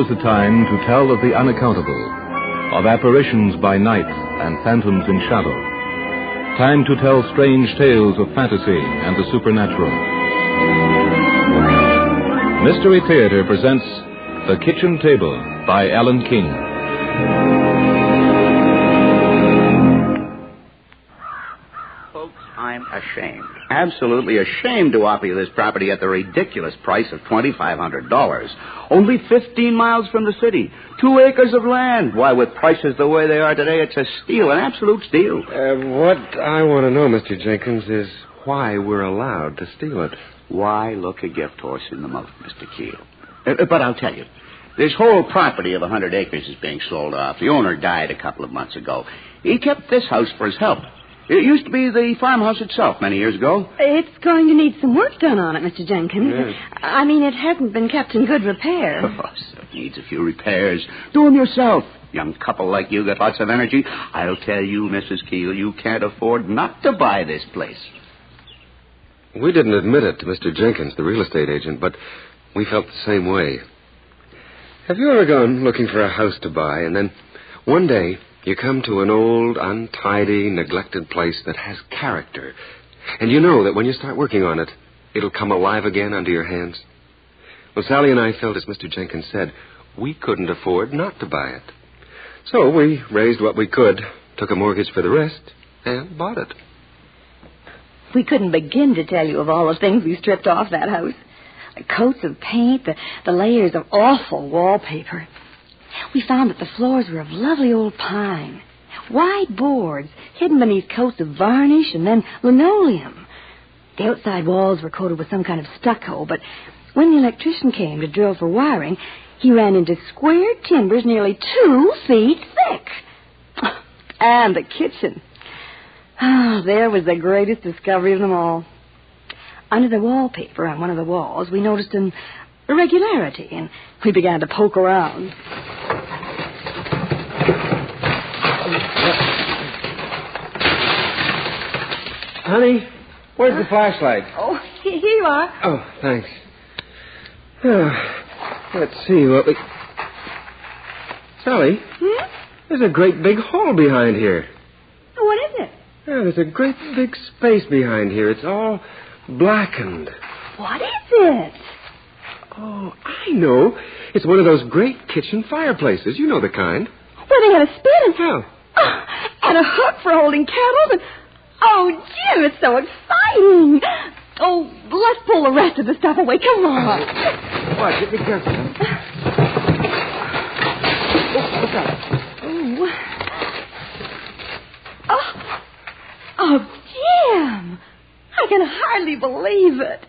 is the time to tell of the unaccountable, of apparitions by night and phantoms in shadow. Time to tell strange tales of fantasy and the supernatural. Mystery Theatre presents The Kitchen Table by Alan King. Folks, I'm ashamed. Absolutely ashamed to offer you this property at the ridiculous price of $2,500. Only 15 miles from the city. 2 acres of land. Why, with prices the way they are today, it's a steal, an absolute steal. What I want to know, Mr. Jenkins, is why we're allowed to steal it. Why look a gift horse in the mouth, Mr. Keel? But I'll tell you. This whole property of 100 acres is being sold off. The owner died a couple of months ago. He kept this house for his help. It used to be the farmhouse itself many years ago. It's going to need some work done on it, Mr. Jenkins. Yes. I mean, it hasn't been kept in good repair. Oh, so it needs a few repairs. Do them yourself. Young couple like you got lots of energy. I'll tell you, Mrs. Keel, you can't afford not to buy this place. We didn't admit it to Mr. Jenkins, the real estate agent, but we felt the same way. Have you ever gone looking for a house to buy, and then one day you come to an old, untidy, neglected place that has character, and you know that when you start working on it, it'll come alive again under your hands? Well, Sally and I felt, as Mr. Jenkins said, we couldn't afford not to buy it. So we raised what we could, took a mortgage for the rest, and bought it. We couldn't begin to tell you of all the things we stripped off that house. The coats of paint, the layers of awful wallpaper. We found that the floors were of lovely old pine. Wide boards hidden beneath coats of varnish and then linoleum. The outside walls were coated with some kind of stucco, but when the electrician came to drill for wiring, he ran into square timbers nearly 2 feet thick. And the kitchen. Ah, there was the greatest discovery of them all. Under the wallpaper on one of the walls, we noticed an irregularity, and we began to poke around. Honey, where's the flashlight? Oh, here you are. Oh, thanks. Let's see what we... Sally, there's a great big hall behind here. What is it? Yeah, there's a great big space behind here. It's all blackened. What is it? Oh, I know. It's one of those great kitchen fireplaces. You know the kind. Where they had a spit and... Oh. And a hook for holding kettles and... Oh, Jim, it's so exciting. Oh, let's pull the rest of the stuff away. Come on. Watch it. Be careful. Oh, look out. Oh, Jim. I can hardly believe it.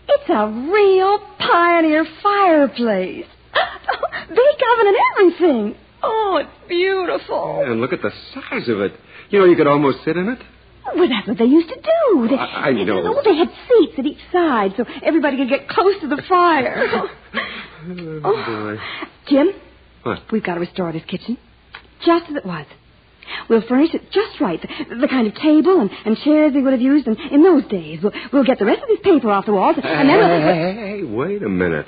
It's a real pioneer fireplace. Bake oven and everything. Oh, it's beautiful. And look at the size of it. You know, you could almost sit in it. Well, that's what they used to do. I know. They had seats at each side so everybody could get close to the fire. Boy. Jim? What? We've got to restore this kitchen just as it was. We'll furnish it just right, the kind of table and chairs they would have used in those days. We'll get the rest of this paper off the walls, and then Hey, wait a minute.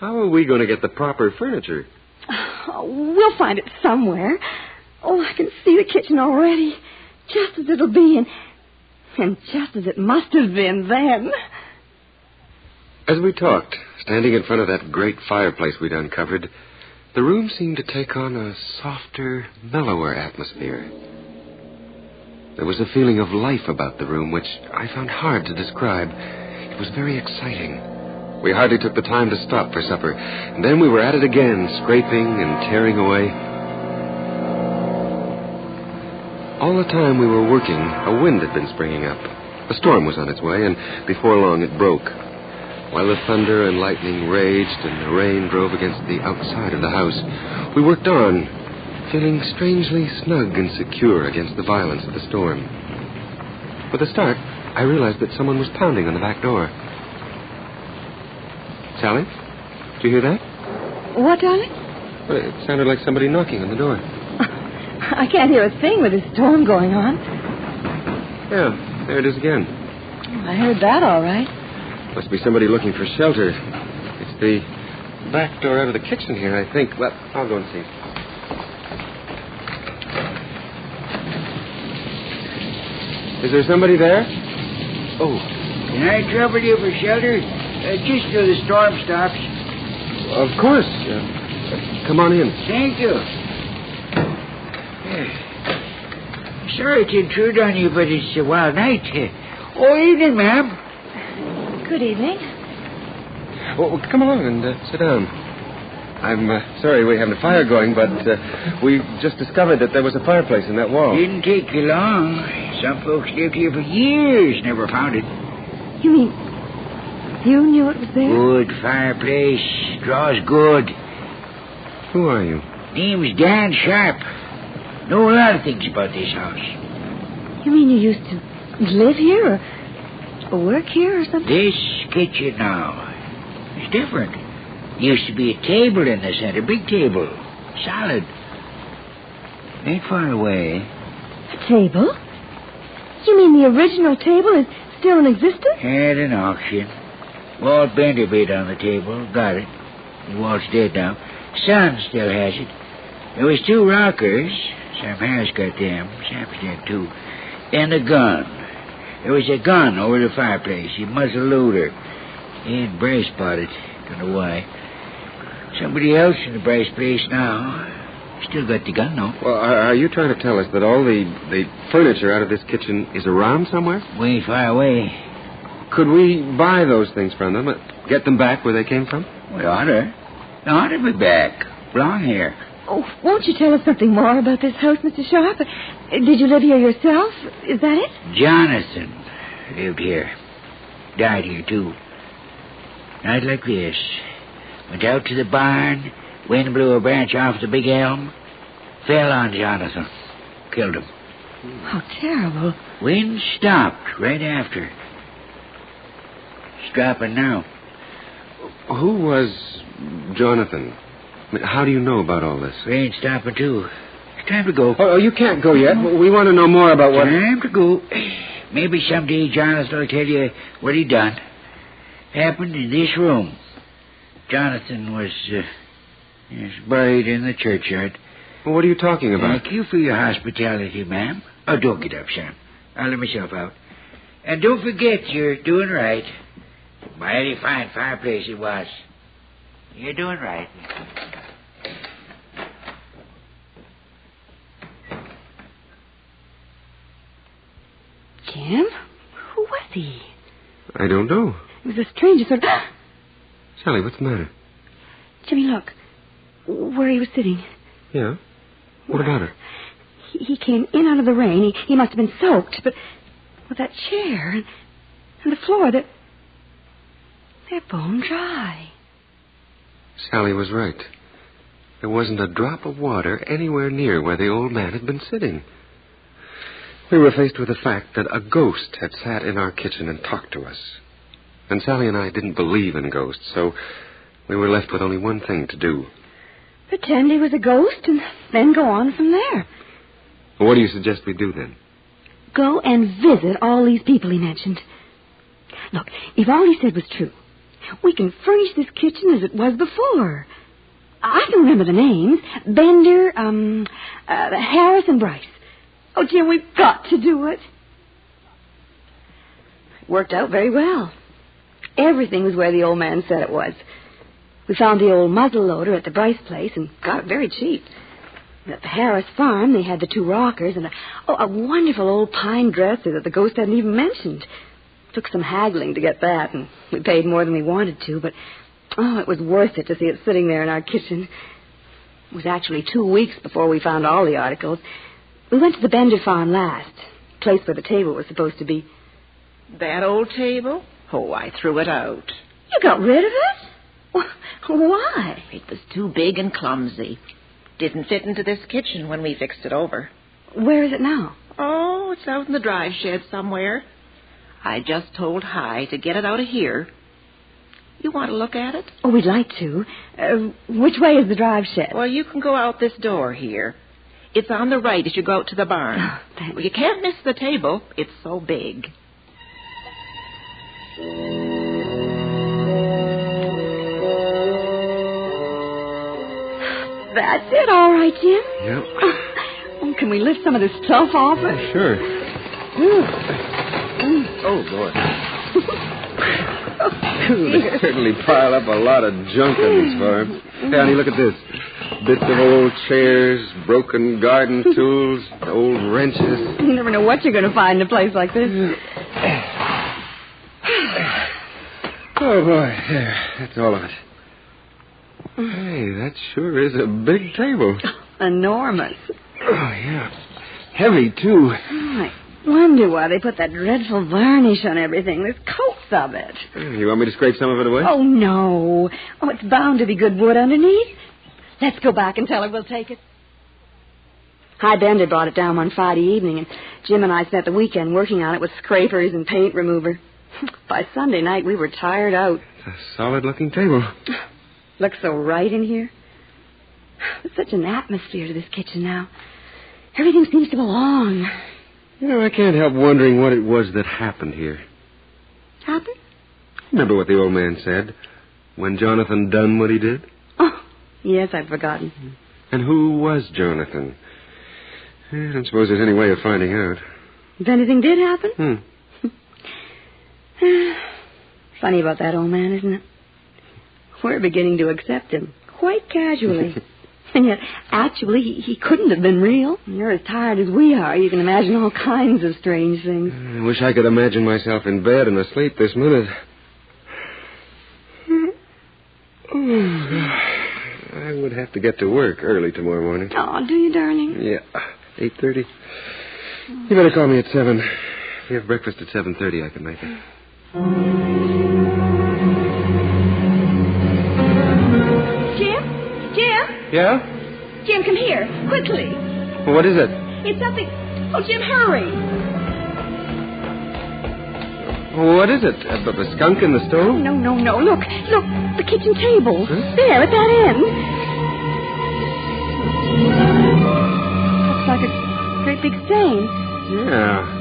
How are we going to get the proper furniture? Oh, we'll find it somewhere. Oh, I can see the kitchen already, just as it'll be, and just as it must have been then. As we talked, standing in front of that great fireplace we'd uncovered, the room seemed to take on a softer, mellower atmosphere. There was a feeling of life about the room which I found hard to describe. It was very exciting. We hardly took the time to stop for supper, and then we were at it again, scraping and tearing away. All the time we were working, a wind had been springing up. A storm was on its way, and before long it broke. While the thunder and lightning raged and the rain drove against the outside of the house, we worked on, feeling strangely snug and secure against the violence of the storm. With a start, I realized that someone was pounding on the back door. Sally, did you hear that? What, darling? Well, it sounded like somebody knocking on the door. I can't hear a thing with this storm going on. Yeah, there it is again. I heard that all right. Must be somebody looking for shelter. It's the back door out of the kitchen here, I think. Well, I'll go and see. Is there somebody there? Oh. Can I trouble you for shelter? Just till the storm stops. Of course. Come on in. Thank you. Sorry to intrude on you, but it's a wild night. Oh, evening, ma'am. Good evening. Well, come along and sit down. I'm sorry we haven't a fire going, but we just discovered that there was a fireplace in that wall. Didn't take you long. Some folks lived here for years, never found it. You mean you knew it was there? Good fireplace. Draws good. Who are you? Name's Dan Sharp. Know a lot of things about this house. You mean you used to live here or work here or something? This kitchen now is different. Used to be a table in the center, big table, solid. Ain't far away. A table? You mean the original table is still in existence? Had an auction. Walt Bender bid on the table, got it. Walt's dead now. Son still has it. There was 2 rockers. Sam Harris got them. Sam's dead, too. And a gun. There was a gun over the fireplace. A muzzle loader. And Bryce bought it. Don't know why. Somebody else in the Bryce place now. Still got the gun, though. Well, are you trying to tell us that all the furniture out of this kitchen is around somewhere? We ain't far away. Could we buy those things from them? Get them back where they came from? We ought to. Ought to be back. Belong here. Oh, won't you tell us something more about this house, Mr. Sharp? Did you live here yourself? Is that it? Jonathan lived here. Died here, too. Night like this. Went out to the barn. Wind blew a branch off the big elm. Fell on Jonathan. Killed him. How terrible. Wind stopped right after. It's dropping now. Who was Jonathan? I mean, how do you know about all this? Rain's stopping, too. It's time to go. Oh, you can't go yet. We want to know more about what... Time to go. Maybe someday Jonathan will tell you what he done. Happened in this room. Jonathan was buried in the churchyard. Well, what are you talking about? Thank you for your hospitality, ma'am. Oh, don't get up, Sam. I'll let myself out. And don't forget you're doing right. Mighty fine fireplace it was. You're doing right. Jim? Who was he? I don't know. It was a stranger sort of... Sally, what's the matter? Jimmy, look. Where he was sitting. Yeah? What about it? He came in out of the rain. He must have been soaked, but with that chair and the floor, they're bone dry. Sally was right. There wasn't a drop of water anywhere near where the old man had been sitting. We were faced with the fact that a ghost had sat in our kitchen and talked to us. And Sally and I didn't believe in ghosts, so we were left with only one thing to do. Pretend he was a ghost and then go on from there. Well, what do you suggest we do then? Go and visit all these people he mentioned. Look, if all he said was true, we can furnish this kitchen as it was before. I can remember the names. Bender, Harris and Bryce. Oh, Jim, we've got to do it. It worked out very well. Everything was where the old man said it was. We found the old muzzle loader at the Bryce place and got it very cheap. And at the Harris farm, they had the 2 rockers and a wonderful old pine dresser that the ghost hadn't even mentioned. Took some haggling to get that, and we paid more than we wanted to, but, it was worth it to see it sitting there in our kitchen. It was actually 2 weeks before we found all the articles. We went to the Bender farm last, place where the table was supposed to be. That old table? Oh, I threw it out. You got rid of it? Why? It was too big and clumsy. Didn't fit into this kitchen when we fixed it over. Where is it now? Oh, it's out in the drive shed somewhere. I just told Hi to get it out of here. You want to look at it? Oh, we'd like to. Which way is the drive shed? Well, you can go out this door here. It's on the right as you go out to the barn. Oh, thanks. Well, you can't miss the table. It's so big. That's it, all right, Jim. Yep. Oh, can we lift some of this stuff off it? Sure. Oh, boy. They certainly pile up a lot of junk on this farm. Hey, honey, look at this. Bits of old chairs, broken garden tools, old wrenches. You never know what you're going to find in a place like this. Oh, boy. There. That's all of it. Hey, that sure is a big table. Enormous. Oh, yeah. Heavy, too. I wonder why they put that dreadful varnish on everything. There's coats of it. You want me to scrape some of it away? Oh, no. Oh, it's bound to be good wood underneath. Let's go back and tell her we'll take it. Hi Bender brought it down one Friday evening, and Jim and I spent the weekend working on it with scrapers and paint remover. By Sunday night, we were tired out. It's a solid-looking table. Looks so right in here. There's such an atmosphere to this kitchen now. Everything seems to belong. You know, I can't help wondering what it was that happened here. Happened? Remember what the old man said when Jonathan done what he did? Oh, yes, I'd forgotten. And who was Jonathan? I don't suppose there's any way of finding out. If anything did happen? Funny about that old man, isn't it? We're beginning to accept him, quite casually. And yet, actually, he couldn't have been real. You're as tired as we are. You can imagine all kinds of strange things. I wish I could imagine myself in bed and asleep this minute. I would have to get to work early tomorrow morning. Oh, do you, darling? Yeah, 8:30. You better call me at 7. If you have breakfast at 7:30, I can make it. Jim? Yeah? Jim, come here, quickly. Well, what is it? It's something... Oh, Jim, hurry. What is it? A skunk in the stove? No. Look, the kitchen table. Huh? There, at that end. Looks like a great big stain. Yeah.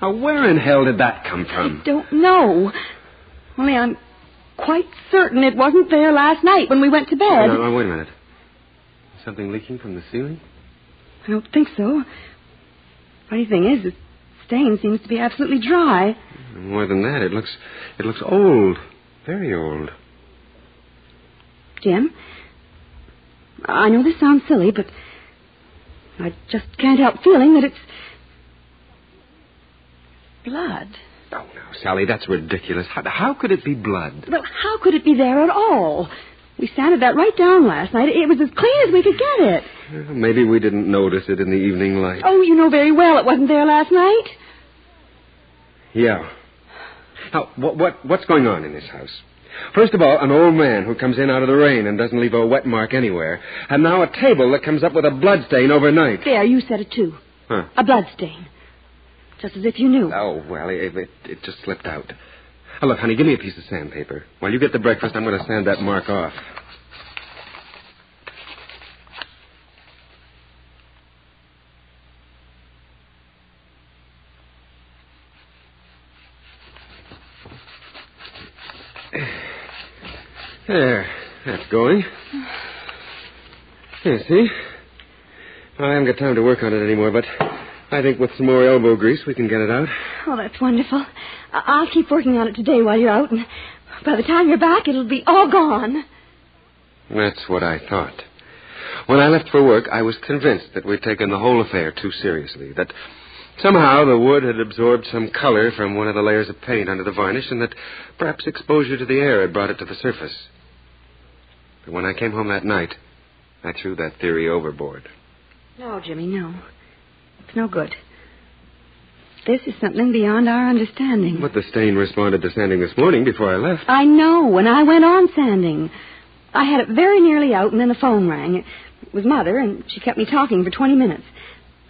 Now, where in hell did that come from? I don't know. Only I'm quite certain it wasn't there last night when we went to bed. No, wait a minute. Something leaking from the ceiling? I don't think so. Funny thing is, the stain seems to be absolutely dry. More than that, it looks old. Very old. Jim, I know this sounds silly, but I just can't help feeling that it's blood. Oh, no, Sally, that's ridiculous. How could it be blood? Well, how could it be there at all? We sanded that right down last night. It was as clean as we could get it. Well, maybe we didn't notice it in the evening light. Oh, you know very well it wasn't there last night. Yeah. Now, what's going on in this house? First of all, an old man who comes in out of the rain and doesn't leave a wet mark anywhere. And now a table that comes up with a blood stain overnight. There, you said it too. Huh. A blood stain. Just as if you knew. Oh, well, it just slipped out. Oh, look, honey, give me a piece of sandpaper. While you get the breakfast, I'm going to sand that mark off. There, that's going. Here, see? I haven't got time to work on it anymore, but I think with some more elbow grease we can get it out. Oh, that's wonderful. I'll keep working on it today while you're out, and by the time you're back, it'll be all gone. That's what I thought. When I left for work, I was convinced that we'd taken the whole affair too seriously, that somehow the wood had absorbed some color from one of the layers of paint under the varnish, and that perhaps exposure to the air had brought it to the surface. But when I came home that night, I threw that theory overboard. No, Jimmy, no. It's no good. This is something beyond our understanding. But the stain responded to sanding this morning before I left. I know, and I went on sanding. I had it very nearly out, and then the phone rang. It was Mother, and she kept me talking for 20 minutes.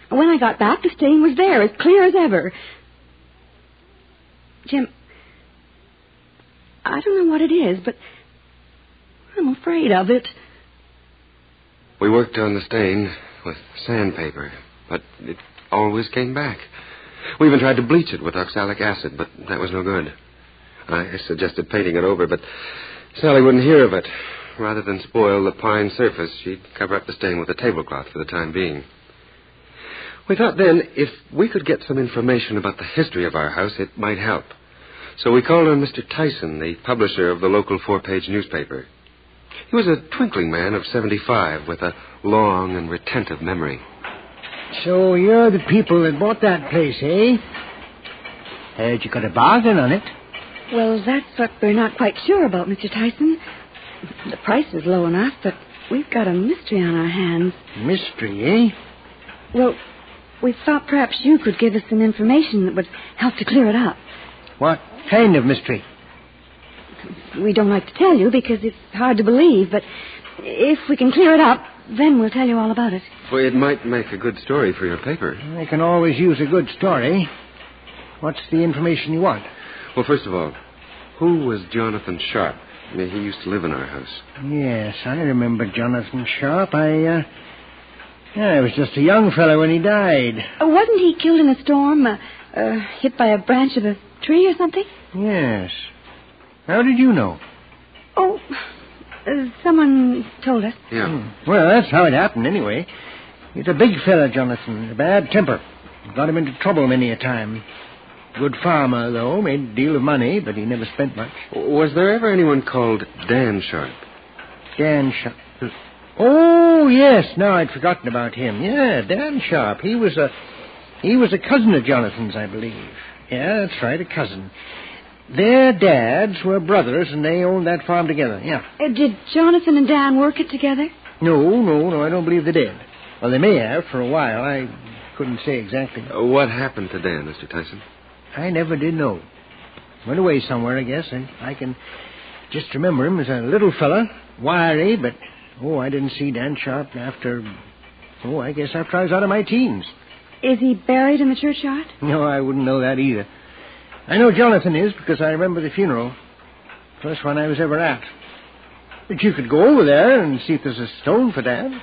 When I got back, the stain was there, as clear as ever. Jim, I don't know what it is, but I'm afraid of it. We worked on the stain with sandpaper, but it always came back. We even tried to bleach it with oxalic acid, but that was no good. I suggested painting it over, but Sally wouldn't hear of it. rather than spoil the pine surface, she'd cover up the stain with a tablecloth for the time being. We thought then, if we could get some information about the history of our house, it might help. So we called on Mr. Tyson, the publisher of the local 4-page newspaper. He was a twinkling man of 75 with a long and retentive memory. So you're the people that bought that place, eh? Heard you got a bargain on it. Well, that's what we're not quite sure about, Mr. Tyson. The price is low enough, but we've got a mystery on our hands. Mystery, eh? Well, we thought perhaps you could give us some information that would help to clear it up. What kind of mystery? We don't like to tell you because it's hard to believe, but if we can clear it up, then we'll tell you all about it. Well, it might make a good story for your paper. I can always use a good story. What's the information you want? Well, first of all, who was Jonathan Sharp? He used to live in our house. Yes, I remember Jonathan Sharp. I was just a young fellow when he died. Wasn't he killed in a storm, hit by a branch of a tree or something? Yes. How did you know? Oh, someone told us. Yeah. Well, that's how it happened, anyway. He's a big fella, Jonathan. A bad temper. Got him into trouble many a time. Good farmer, though. Made a deal of money, but he never spent much. Was there ever anyone called Dan Sharp? Dan Sharp. Oh, yes. Now I'd forgotten about him. Yeah, Dan Sharp. He was a cousin of Jonathan's, I believe. Yeah, that's right, a cousin. Their dads were brothers, and they owned that farm together, yeah. Did Jonathan and Dan work it together? No, I don't believe they did. Well, they may have for a while. I couldn't say exactly. What happened to Dan, Mr. Tyson? I never did know. Went away somewhere, I guess, and I can just remember him as a little fella, wiry, but, I didn't see Dan Sharp after I was out of my teens. Is he buried in the churchyard? No, I wouldn't know that either. I know Jonathan is because I remember the funeral. First one I was ever at. But you could go over there and see if there's a stone for Dan.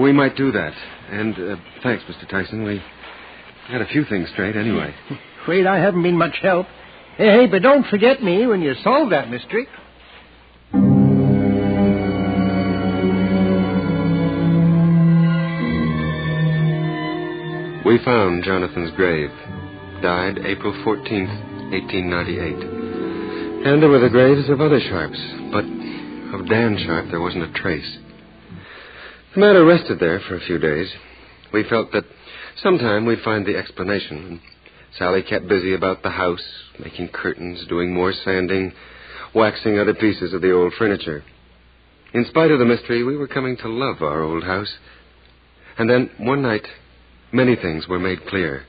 We might do that. And thanks, Mr. Tyson. We got a few things straight anyway. Afraid I haven't been much help. Hey, but don't forget me when you solve that mystery. We found Jonathan's grave. Died April 14th, 1898. And there were the graves of other Sharps, but of Dan Sharp there wasn't a trace. The matter rested there for a few days. We felt that sometime we'd find the explanation. Sally kept busy about the house, making curtains, doing more sanding, waxing other pieces of the old furniture. In spite of the mystery, we were coming to love our old house. And then, one night, many things were made clear.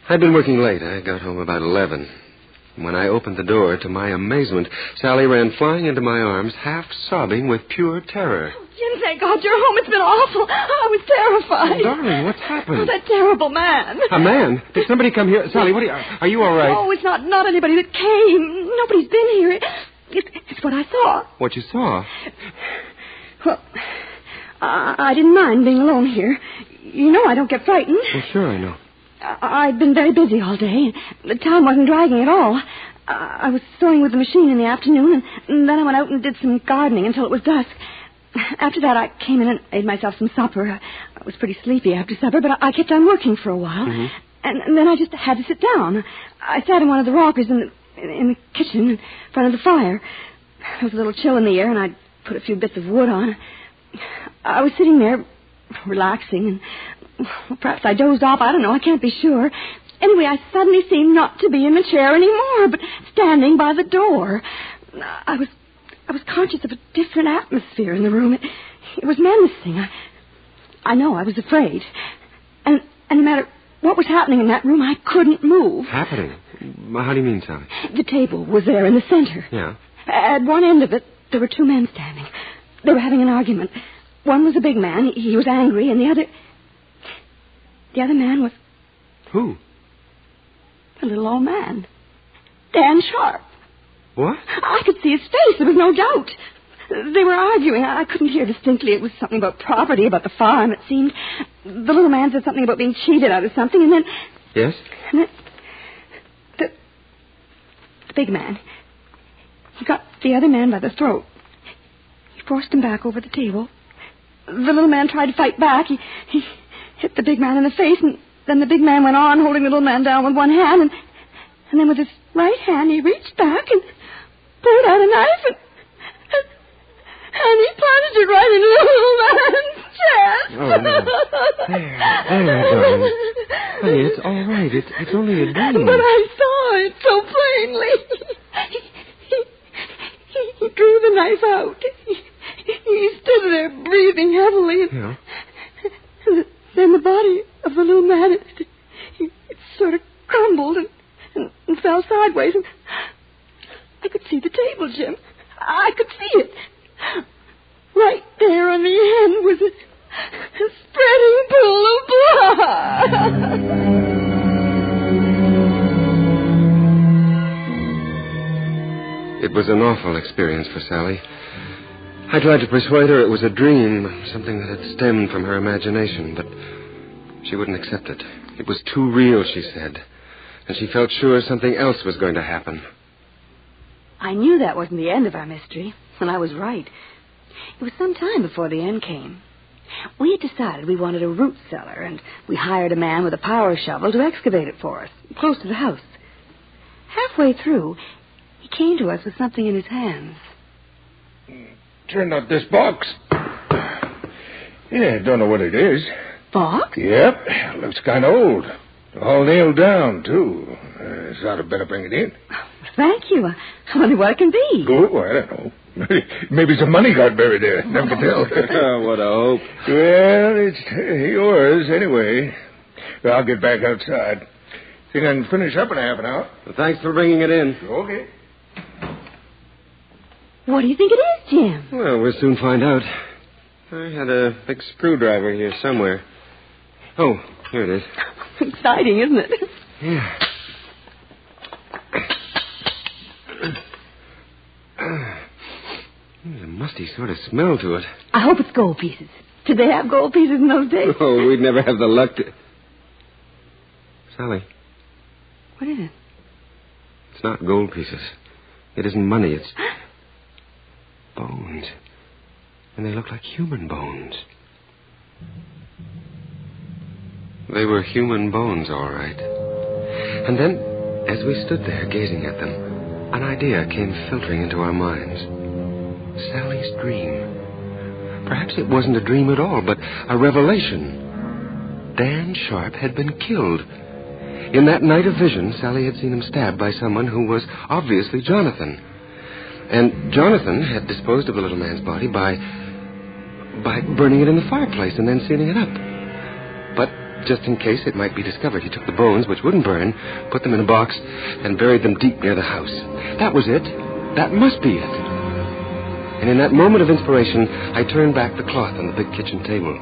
I'd been working late. I got home about 11. When I opened the door, to my amazement, Sally ran flying into my arms, half sobbing with pure terror. Oh, Jim, thank God you're home. It's been awful. I was terrified. Oh, darling, what's happened? Oh, that terrible man. A man? Did somebody come here? Sally, are you all right? Oh, it's not anybody that came. Nobody's been here. It's what I saw. What you saw? Well, I didn't mind being alone here. You know I don't get frightened. Well, sure, I know. I'd been very busy all day. The time wasn't dragging at all. I was sewing with the machine in the afternoon, and then I went out and did some gardening until it was dusk. After that, I came in and made myself some supper. I was pretty sleepy after supper, but I kept on working for a while. Mm-hmm. And then I just had to sit down. I sat in one of the rockers in the kitchen in front of the fire. There was a little chill in the air, and I'd put a few bits of wood on. I was sitting there, relaxing, and perhaps I dozed off. I don't know. I can't be sure. Anyway, I suddenly seemed not to be in the chair anymore, but standing by the door. I was conscious of a different atmosphere in the room. It was menacing. I know. I was afraid. And no matter what was happening in that room, I couldn't move. Happening? How do you mean, Sally? The table was there in the center. Yeah. At one end of it, there were two men standing. They were having an argument. One was a big man. He was angry, and the other man was... Who? A little old man. Dan Sharp. What? I could see his face. There was no doubt. They were arguing. I couldn't hear distinctly. It was something about property, about the farm, it seemed. The little man said something about being cheated out of something, and then... Yes? And then... The big man... He got the other man by the throat. forced him back over the table. The little man tried to fight back. He hit the big man in the face, and then the big man went on, holding the little man down with one hand, and then with his right hand he reached back and pulled out a knife, and he plunged it right into the little man's chest. Oh, no. There, darling. Honey, it's all right. It's only a dream. But I saw it so plainly. He drew the knife out. He stood there breathing heavily. Yeah. Then the body of the little man, it sort of crumbled and fell sideways. And I could see the table, Jim. I could see it. Right there on the end was a spreading pool of blood. It was an awful experience for Sally. I tried to persuade her it was a dream, something that had stemmed from her imagination, but she wouldn't accept it. It was too real, she said, and she felt sure something else was going to happen. I knew that wasn't the end of our mystery, and I was right. It was some time before the end came. We had decided we wanted a root cellar, and we hired a man with a power shovel to excavate it for us, close to the house. Halfway through, he came to us with something in his hands. Turned out this box. Yeah, don't know what it is. Box? Yep, looks kind of old. All nailed down, too. Thought I'd better bring it in. Thank you. I wonder what it can be. Oh, I don't know. Maybe some money got buried there. Never can tell. What a hope. Well, it's yours anyway. Well, I'll get back outside. Think I can finish up in half an hour. Well, thanks for bringing it in. Okay. What do you think it is, Jim? Well, we'll soon find out. I had a big screwdriver here somewhere. Oh, here it is. Exciting, isn't it? Yeah. There's a musty sort of smell to it. I hope it's gold pieces. Did they have gold pieces in those days? Oh, we'd never have the luck to... Sally. What is it? It's not gold pieces. It isn't money. It's bones. And they look like human bones. They were human bones, all right. And then, as we stood there gazing at them, an idea came filtering into our minds. Sally's dream. Perhaps it wasn't a dream at all, but a revelation. Dan Sharp had been killed. In that night of vision, Sally had seen him stabbed by someone who was obviously Jonathan. And Jonathan had disposed of the little man's body by burning it in the fireplace and then sealing it up. But just in case it might be discovered, he took the bones, which wouldn't burn, put them in a box, and buried them deep near the house. That was it. That must be it. And in that moment of inspiration, I turned back the cloth on the big kitchen table.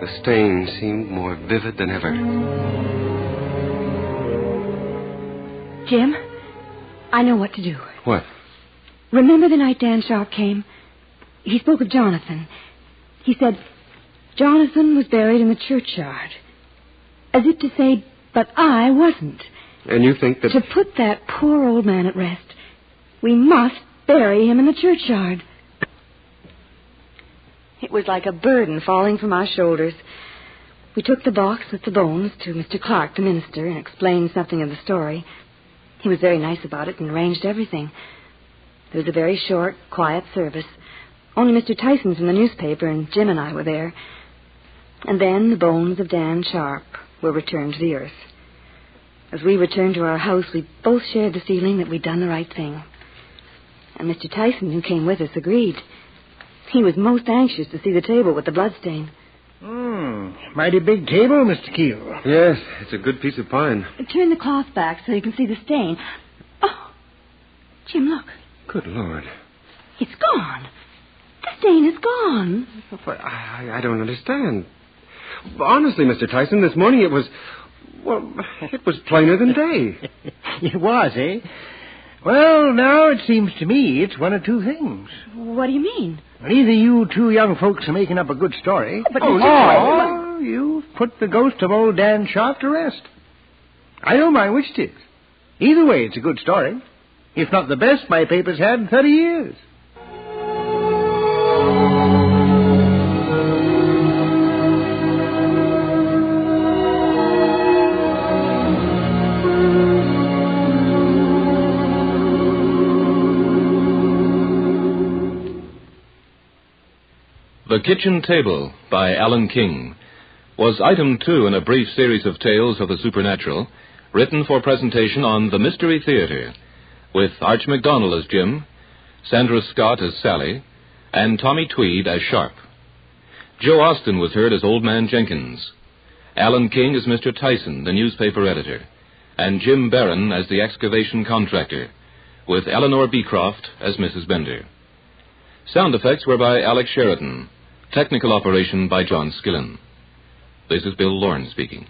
The stain seemed more vivid than ever. Jim, I know what to do. What? Remember the night Dan Sharp came? He spoke of Jonathan. He said, Jonathan was buried in the churchyard. As if to say, but I wasn't. And you think that... To put that poor old man at rest, we must bury him in the churchyard. It was like a burden falling from our shoulders. We took the box with the bones to Mr. Clark, the minister, and explained something of the story. He was very nice about it and arranged everything. There was a very short, quiet service. Only Mr. Tyson from the newspaper and Jim and I were there. And then the bones of Dan Sharp were returned to the earth. As we returned to our house, we both shared the feeling that we'd done the right thing. And Mr. Tyson, who came with us, agreed. He was most anxious to see the table with the bloodstain. Mighty big table, Mr. Keel. Yes, it's a good piece of pine. Turn the cloth back so you can see the stain. Oh, Jim, look. Good Lord. It's gone. The stain is gone. But I don't understand. Honestly, Mr. Tyson, this morning it was... Well, it was plainer than day. It was, eh? Well, now it seems to me it's one of two things. What do you mean? Well, either you two young folks are making up a good story, But or you've put the ghost of old Dan Sharp to rest. I don't mind which it is. Either way, it's a good story. If not the best my paper's had in 30 years. The Kitchen Table by Alan King was item 2 in a brief series of tales of the supernatural, written for presentation on the Mystery Theatre, with Arch MacDonald as Jim, Sandra Scott as Sally, and Tommy Tweed as Sharp. Joe Austin was heard as Old Man Jenkins, Alan King as Mr. Tyson, the newspaper editor, and Jim Barron as the excavation contractor, with Eleanor Beecroft as Mrs. Bender. Sound effects were by Alex Sheridan. Technical operation by John Skillen. This is Bill Lorne speaking.